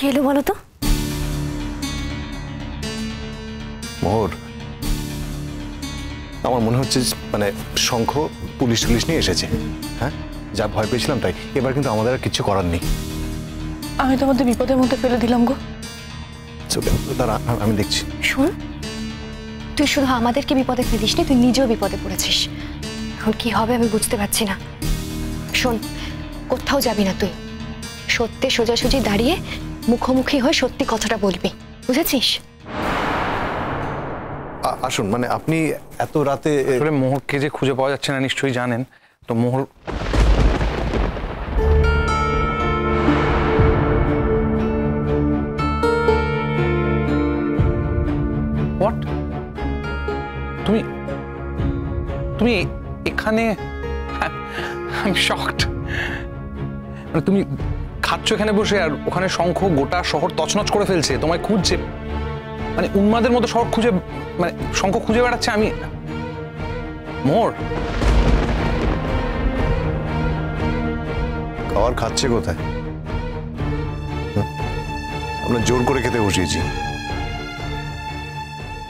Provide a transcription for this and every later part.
কে এলো বলো তো? মোহর, আমার মনে হচ্ছে মানে শঙ্খ পুলিশ টুলিশ নিয়ে এসেছে। হ্যাঁ, যা ভয় পেয়েছিলাম তাই। এবার কিন্তু আমাদের আর কিছু করার নেই। আমি তোমাদের বিপদের মধ্যে ফেলে দিলাম গো। দাঁড়া, আমি দেখছি। শোন, তুই শুধু আমাদেরকে বিপদে ফেলিস নি, তুই নিজেও বিপদে পড়েছিস। এখন কি হবে আমি বুঝতে পারছি না। শোন, কোথাও যাবি না তুই। সত্যি সোজাসুজি দাঁড়িয়ে মুখোমুখি হয়ে সত্যি কথাটা বলবি, বুঝেছিস? আসুন, মানে আপনি এত রাতে আসলে মোহরকে যে খুঁজে পাওয়া যাচ্ছে না নিশ্চয়ই জানেন। তো মোহর হোয়াট? তুমি তুমি এখানে? আমি শকড। মানে তুমি খাচ্ছ এখানে বসে, আর ওখানে শঙ্খ গোটা শহর তছনছ করে ফেলছে, তোমায় খুঁজছে, মানে উন্মাদের মতো শহর খুঁজে, মানে শঙ্খ খুঁজে বেড়াচ্ছে। আমি মোহর, খাবার খাচ্ছে কোথায়? আমরা জোর করে খেতে বসিয়েছি।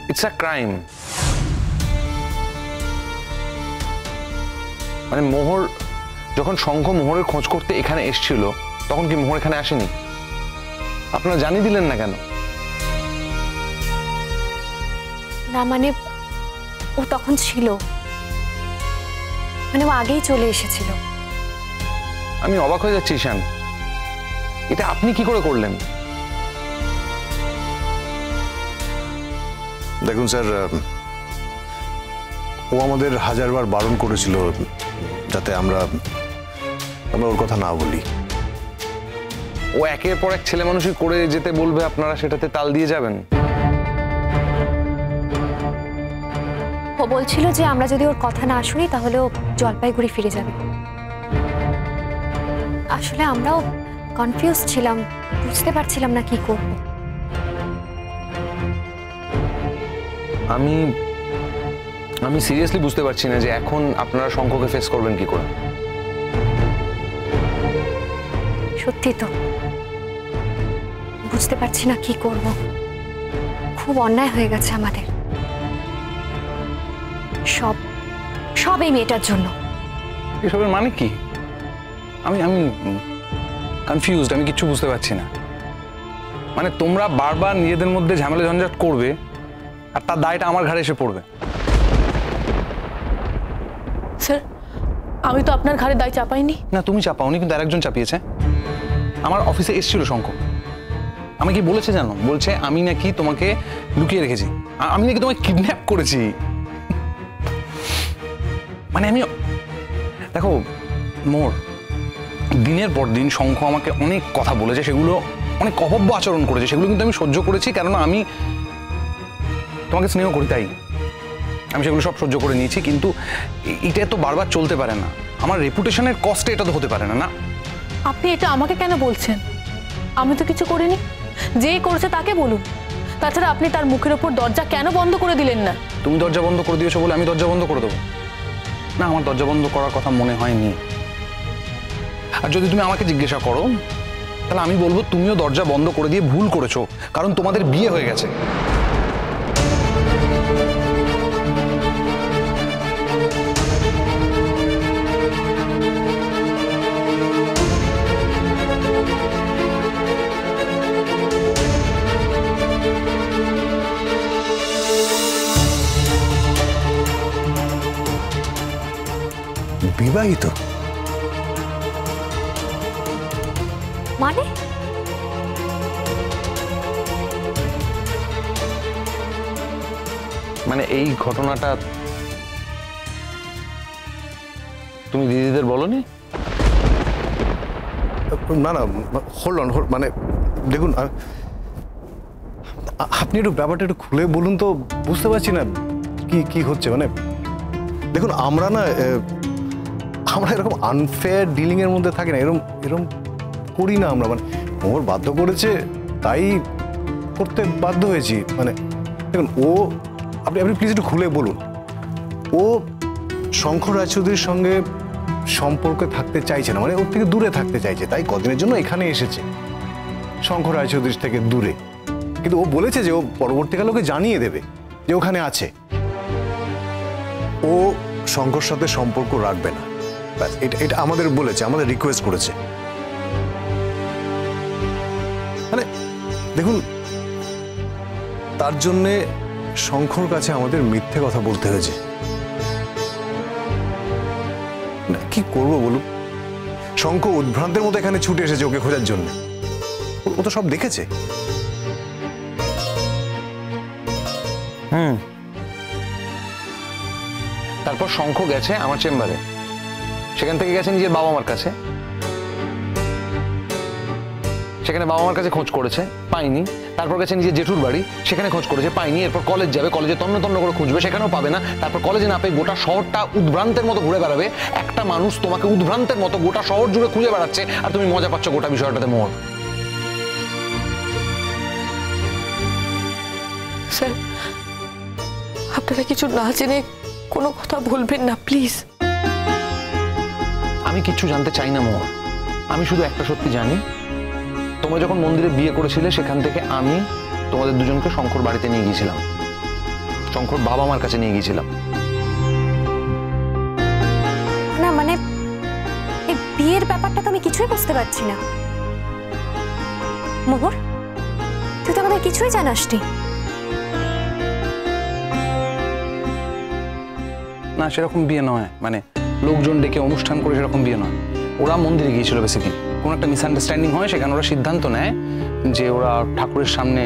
It's a crime. মানে মোহর যখন শঙ্খ মোহরের খোঁজ করতে এখানে এসেছিল, তখন কি মোহর এখানে আসেনি? আপনারা জানিয়ে দিলেন না কেন? না মানে ও তখন ছিল, মানে ও আগেই চলে এসেছিল। আমি অবাক হয়ে যাচ্ছি ঈশান, এটা আপনি কি করে করলেন? দেখুন স্যার, ও আমাদের হাজারবার বারণ করেছিল যাতে আমরা ওর কথা না বলি। ও একের পর এক ছেলে মানুষই করে যেতে বলবে, আপনারা সেটাতে তাল দিয়ে যাবেন? ও বলছিল যে আমরা যদি ওর কথা না শুনি তাহলে ও জলপাইগুড়ি ফিরে যাবে। আসলে আমরাও কনফিউজ ছিলাম, বুঝতে পারছিলাম না কি করব। আমি সিরিয়াসলি বুঝতে পারছি না যে এখন আপনারা শঙ্খকে ফেস করবেন কি করে। সত্যি তো বুঝতে পারছি না কি করব। খুব অন্যায় হয়ে গেছে আমাদের, সব এই মেয়েটার জন্য। এসবের মানে কি? আমি কনফিউজড, আমি কিচ্ছু বুঝতে পারছি না। মানে তোমরা বারবার নিজেদের মধ্যে ঝামেলা ঝঞ্ঝাট করবে, আর তার দায়টা আমার ঘাড়ে এসে পড়বে। স্যার, আমি তো আপনার ঘাড়ে দায় চাপাইনি। না, তুমি চাপাওনি, কিন্তু আরেকজন চাপিয়েছে। আমার অফিসে এসেছিল শঙ্খ, আমি কি বলেছে জানো? বলছে আমি নাকি তোমাকে লুকিয়ে রেখেছি, আমি নাকি তোমাকে কিডন্যাপ করেছি। মানে আমি, দেখো মোর, দিনের পর দিন শঙ্খ আমাকে অনেক কথা বলেছে, সেগুলো অনেক অভব্য আচরণ করেছে, সেগুলো কিন্তু আমি সহ্য করেছি, কেননা আমি তোমাকে স্নেহ করি, তাই আমি সেগুলো সব সহ্য করে নিয়েছি। কিন্তু এটা তো বারবার চলতে পারে না, আমার রেপুটেশনের কস্টে এটা তো হতে পারে না। না, আপনি এটা আমাকে কেন বলছেন? আমি তো কিছু করিনি, যেই করেছে তাকে বলুন। তাছাড়া আপনি তার মুখের ওপর দরজা কেন বন্ধ করে দিলেন না? তুমি দরজা বন্ধ করে দিয়েছো বলে আমি দরজা বন্ধ করে দেবো? না, আমার দরজা বন্ধ করার কথা মনে হয়নি। আর যদি তুমি আমাকে জিজ্ঞাসা করো, তাহলে আমি বলবো তুমিও দরজা বন্ধ করে দিয়ে ভুল করেছো, কারণ তোমাদের বিয়ে হয়ে গেছে। বিবাহিত? মানে মানে এই ঘটনাটা তুমি দিদিদের বলোনি? না না, হোল্ড অন, মানে দেখুন, আপনি একটু ব্যাপারটা একটু খুলে বলুন তো, বুঝতে পারছি না কি কি হচ্ছে। মানে দেখুন, আমরা এরকম আনফেয়ার ডিলিং এর মধ্যে থাকি না, এরকম করি না আমরা। মানে ওর বাধ্য করেছে তাই করতে বাধ্য হয়েছি। মানে দেখুন, আপনি প্লিজ একটু খুলে বলুন। ও শঙ্খ রায়চৌধুরীর সঙ্গে সম্পর্কে থাকতে চাইছে না, মানে ওর থেকে দূরে থাকতে চাইছে, তাই কদিনের জন্য এখানে এসেছে। শঙ্কর রায়চৌধুরী থেকে দূরে, কিন্তু ও বলেছে যে ও পরবর্তীকালে ওকে জানিয়ে দেবে যে ওখানে আছে। ও শঙ্কর সাথে সম্পর্ক রাখবে না, ব্যাস এটা আমাদের বলেছে, আমাদের রিকোয়েস্ট করেছে। মানে দেখুন, তার জন্যে শঙ্কর কাছে আমাদের মিথ্যে কথা বলতে হয়েছে। না কি করবো বলুন, শঙ্খ উদ্ভ্রান্তের মতো এখানে ছুটে এসেছে ওকে খোঁজার জন্য। ও তো সব দেখেছে। তারপর শঙ্খ গেছে আমার চেম্বারে, সেখান থেকে গেছে নিজের বাবা মার কাছে, সেখানে বাবা মার কাছে খোঁজ করেছে, পাইনি। তারপর গেছে নিজের জেঠুর বাড়ি, সেখানে খোঁজ করেছে, পাইনি। এরপর কলেজ যাবে, কলেজে তন্ন তন্ন করে খুঁজবে, সেখানেও পাবে না। তারপর কলেজে না পেয়ে গোটা শহরটা উদ্ভ্রান্তের মতো ঘুরে বেড়াবে। একটা মানুষ তোমাকে উদ্ভ্রান্তের মতো গোটা শহর জুড়ে খুঁজে বেড়াচ্ছে, আর তুমি মজা পাচ্ছ গোটা বিষয়টাতে। মোহর, স্যার আপনারা কিছু না জেনে কোনো কথা বলবেন না প্লিজ। আমি কিচ্ছু জানতে চাই না মোহর, আমি শুধু একটা সত্যি জানি, তোমরা যখন মন্দিরে বিয়ে করেছিলে সেখান থেকে আমি তোমাদের দুজনকে শঙ্কর বাড়িতে নিয়ে গিয়েছিলাম, শঙ্কর বাবা মার কাছে নিয়ে গিয়েছিলাম। না মানে এই বিয়ের ব্যাপারটা তো আমি কিছুই বুঝতে পারছি না। মোহর, তুই তো আমাদের কিছুই জানাসনি। না সেরকম বিয়ে নয়, মানে লোকজন ডেকে অনুষ্ঠান করে সেরকম বিয়ে নয়। ওরা মন্দিরে গিয়েছিল বেসিক্যালি, কোনো একটা মিসআন্ডারস্ট্যান্ডিং হয়, সেখানে ওরা সিদ্ধান্ত নেয় যে ওরা ঠাকুরের সামনে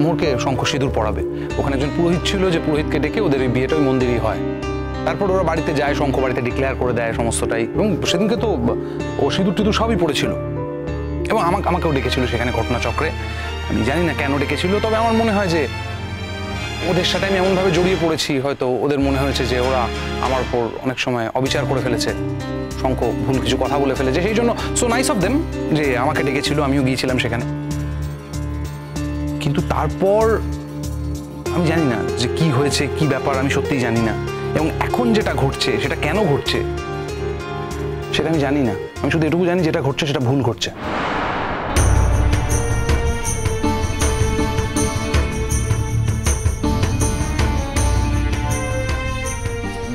মোরকে শঙ্খ সিঁদুর পড়াবে। ওখানে একজন পুরোহিত ছিল, যে পুরোহিতকে ডেকে ওদের এই বিয়েটা ওই মন্দিরেই হয়। তারপর ওরা বাড়িতে যায়, শঙ্খ বাড়িতে ডিক্লেয়ার করে দেয় সমস্তটাই, এবং সেদিনকে তো ও সিঁদুর টিঁদুর সবই পড়েছিল, এবং আমাকেও ডেকেছিল সেখানে ঘটনাচক্রে। আমি জানি না কেন ডেকেছিল, তবে আমার মনে হয় যে ওদের সাথে আমি এমনভাবে জড়িয়ে পড়েছি, হয়তো ওদের মনে হয়েছে যে ওরা আমার উপর অনেক সময় অবিচার করে ফেলেছে, শঙ্খ ভুল কিছু কথা বলে ফেলেছে, সেই জন্য সো নাইস অফ দেম যে আমাকে ডেকেছিল, আমিও গিয়েছিলাম সেখানে। কিন্তু তারপর আমি জানি না যে কি হয়েছে, কি ব্যাপার, আমি সত্যিই জানি না। এবং এখন যেটা ঘটছে সেটা কেন ঘটছে সেটা আমি জানি না। আমি শুধু এটুকু জানি যেটা ঘটছে সেটা ভুল ঘটছে।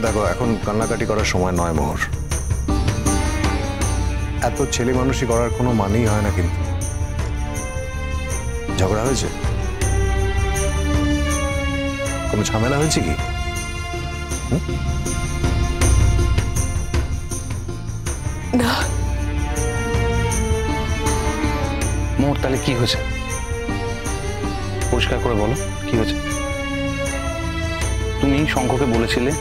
দেখো, এখন কান্নাকাটি করার সময় নয় মোহর। এত ছেলে মানুষই করার কোনো মানেই হয় না। কিন্তু ঝগড়া হয়েছে, কোনো ঝামেলা হয়েছে কি? না মোহর, তাহলে কি হয়েছে পরিষ্কার করে বলো, কি হয়েছে? তুমি শঙ্খকে বলেছিলে,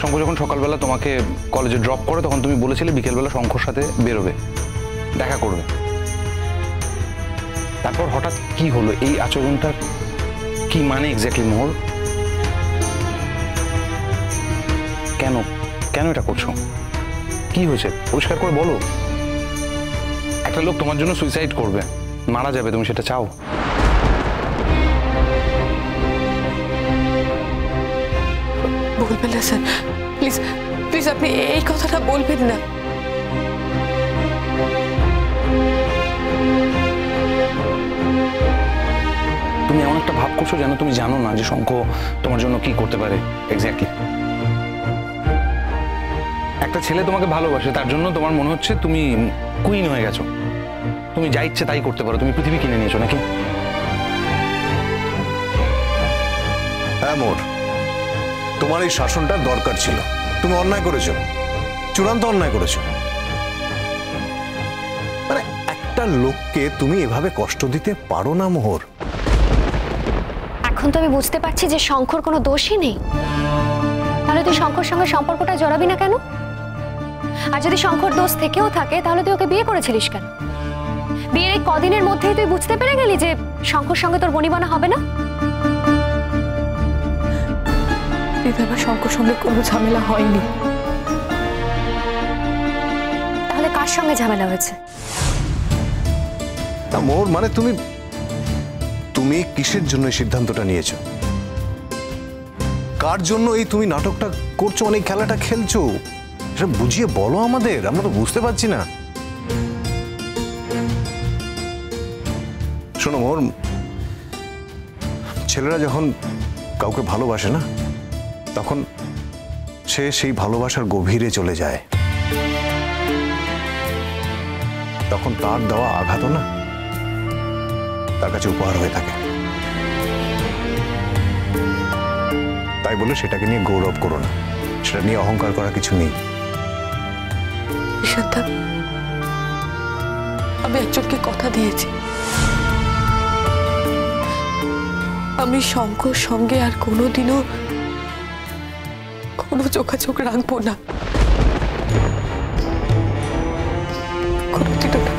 শঙ্খ যখন সকালবেলা তোমাকে কলেজে ড্রপ করে তখন তুমি বলেছিলে বিকেলবেলা শঙ্খর সাথে বেরোবে, দেখা করবে। তারপর হঠাৎ কি হলো? এই আচরণটা কি মানে এক্স্যাক্টলি মোহর? কেন কেন এটা করছো? কি হয়েছে পরিষ্কার করে বলো। একটা লোক তোমার জন্য সুইসাইড করবে, মারা যাবে, তুমি সেটা চাও? বলবেন না স্যার, প্লিজ প্লিজ আপনি এই কথাটা বলবেন না। তুমি এমন একটা ভাব করছো যেন তুমি জানো না যে শঙ্খ তোমার জন্য কি করতে পারে এক্স্যাক্টলি। একটা ছেলে তোমাকে ভালোবাসে, তার জন্য তোমার মনে হচ্ছে তুমি কুইন হয়ে গেছো, তুমি যা ইচ্ছে তাই করতে পারো, তুমি পৃথিবী কিনে নিয়েছো নাকি? হ্যাঁ মোর, তোমার এই শাসনটার দরকার ছিল। তুমি অন্যায় করেছো, চূড়ান্ত অন্যায় করেছো। মানে একটা লোককে তুমি এভাবে কষ্ট দিতে পারো না মোহর। এখন তো আমি বুঝতে পারছি যে শঙ্কর কোনো দোষই নেই। তাহলে তুই শঙ্কর সঙ্গে সম্পর্কটা জড়াবি না কেন? আর যদি শঙ্কর দোষ থেকেও থাকে তাহলে তুই ওকে বিয়ে করেছিলিস কেন? বিয়ের এই কদিনের মধ্যেই তুই বুঝতে পেরে গেলি যে শঙ্কর সঙ্গে তোর বনিবনা হবে না? আমার শঙ্কর সঙ্গে কোনো ঝামেলা হয়নি। তাহলে কার সঙ্গে ঝামেলা হয়েছে? না মোহর, মানে তুমি তুমি কিসের জন্য এই সিদ্ধান্তটা নিয়েছো? কার জন্য এই তুমি নাটকটা করছো, মানে খেলাটা খেলছো? সেটা বুঝিয়ে বলো আমাদের, আমরা তো বুঝতে পারছি না। শোনো মোর, ছেলেরা যখন কাউকে ভালোবাসে না, তখন সে সেই ভালোবাসার গভীরে চলে যায়। তখন তার দেওয়া আঘাতও না তার কাছে উপহার হয়ে থাকে। তাই বলে সেটাকে নিয়ে গৌরব করো না, সেটা নিয়ে অহংকার করা কিছু নেই। ঈশানদা, আমি একজনকে কথা দিয়েছি, আমি শঙ্কর সঙ্গে আর কোনোদিনও কোনো যোগাযোগ রাখবো না, কোনোদিনও না।